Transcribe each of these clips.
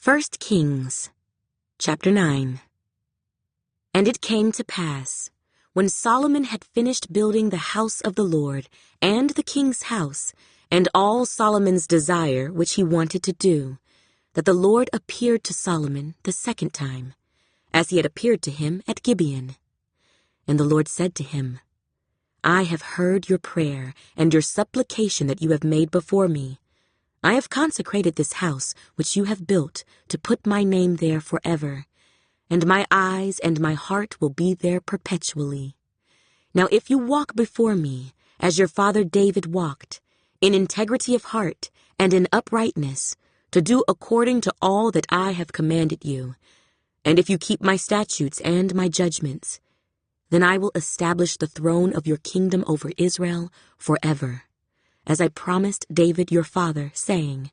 1 Kings, chapter 9. And it came to pass, when Solomon had finished building the house of the Lord, and the king's house, and all Solomon's desire which he wanted to do, that the Lord appeared to Solomon the second time, as he had appeared to him at Gibeon. And the Lord said to him, I have heard your prayer and your supplication that you have made before me. I have consecrated this house which you have built to put my name there forever, and my eyes and my heart will be there perpetually. Now if you walk before me, as your father David walked, in integrity of heart and in uprightness, to do according to all that I have commanded you, and if you keep my statutes and my judgments, then I will establish the throne of your kingdom over Israel forever, as I promised David your father, saying,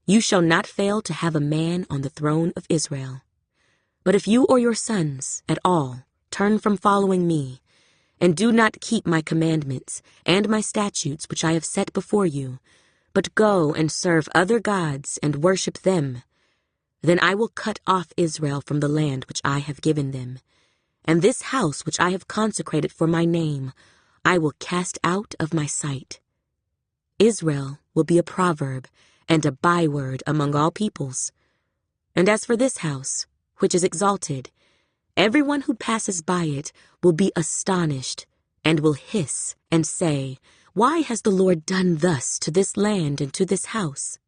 You shall not fail to have a man on the throne of Israel. But if you or your sons at all turn from following me, and do not keep my commandments and my statutes which I have set before you, but go and serve other gods and worship them, then I will cut off Israel from the land which I have given them, and this house which I have consecrated for my name I will cast out of my sight. Israel will be a proverb and a byword among all peoples. And as for this house, which is exalted, everyone who passes by it will be astonished and will hiss and say, Why has the Lord done thus to this land and to this house?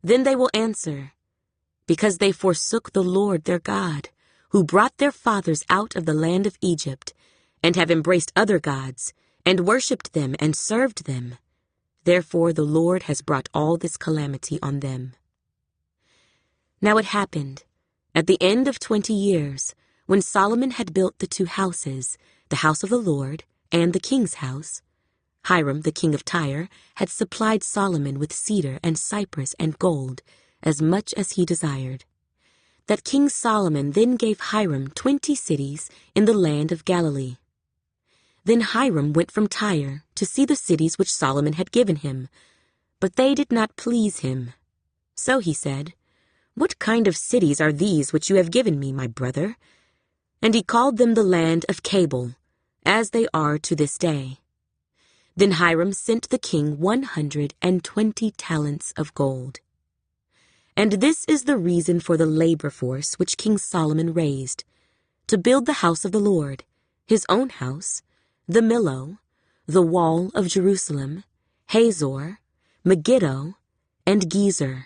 Then they will answer, Because they forsook the Lord their God, who brought their fathers out of the land of Egypt, and have embraced other gods, and worshipped them and served them. Therefore the Lord has brought all this calamity on them. Now it happened, at the end of 20 years, when Solomon had built the two houses, the house of the Lord and the king's house, Hiram the king of Tyre had supplied Solomon with cedar and cypress and gold, as much as he desired. That King Solomon then gave Hiram 20 cities in the land of Galilee. Then Hiram went from Tyre to see the cities which Solomon had given him, but they did not please him. So he said, What kind of cities are these which you have given me, my brother? And he called them the land of Cabul, as they are to this day. Then Hiram sent the king 120 talents of gold. And this is the reason for the labor force which King Solomon raised, to build the house of the Lord, his own house, the Millo, the wall of Jerusalem, Hazor, Megiddo, and Gezer.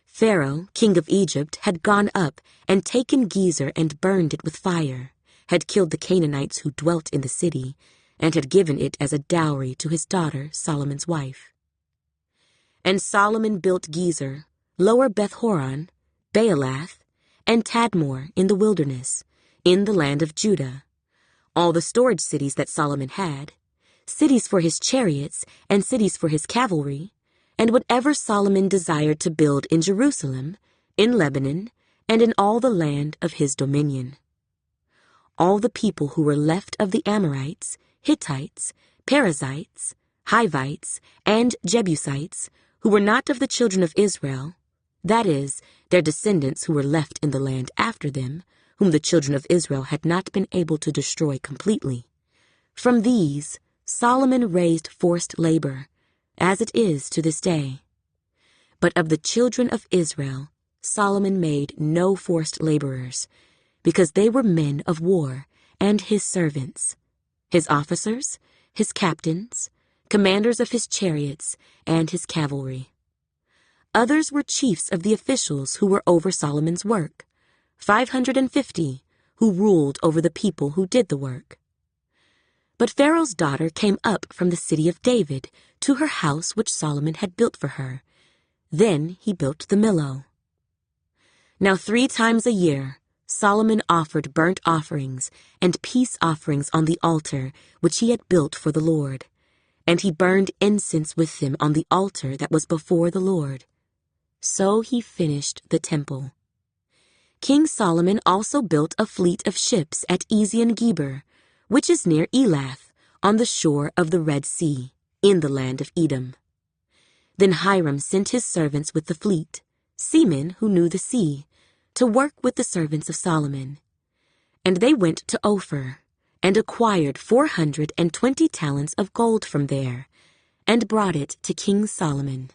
Pharaoh, king of Egypt, had gone up and taken Gezer and burned it with fire, had killed the Canaanites who dwelt in the city, and had given it as a dowry to his daughter, Solomon's wife. And Solomon built Gezer, Lower Beth-horon, Baalath, and Tadmor in the wilderness, in the land of Judah, all the storage cities that Solomon had, cities for his chariots and cities for his cavalry, and whatever Solomon desired to build in Jerusalem, in Lebanon, and in all the land of his dominion. All the people who were left of the Amorites, Hittites, Perizzites, Hivites, and Jebusites, who were not of the children of Israel, that is, their descendants who were left in the land after them, whom the children of Israel had not been able to destroy completely. From these, Solomon raised forced labor, as it is to this day. But of the children of Israel, Solomon made no forced laborers, because they were men of war, and his servants, his officers, his captains, commanders of his chariots, and his cavalry. Others were chiefs of the officials who were over Solomon's work, 550, who ruled over the people who did the work. But Pharaoh's daughter came up from the city of David to her house which Solomon had built for her. Then he built the Millo. Now 3 times a year Solomon offered burnt offerings and peace offerings on the altar which he had built for the Lord, and he burned incense with them on the altar that was before the Lord. So he finished the temple. King Solomon also built a fleet of ships at Ezion-Geber, which is near Elath, on the shore of the Red Sea, in the land of Edom. Then Hiram sent his servants with the fleet, seamen who knew the sea, to work with the servants of Solomon. And they went to Ophir, and acquired 420 talents of gold from there, and brought it to King Solomon.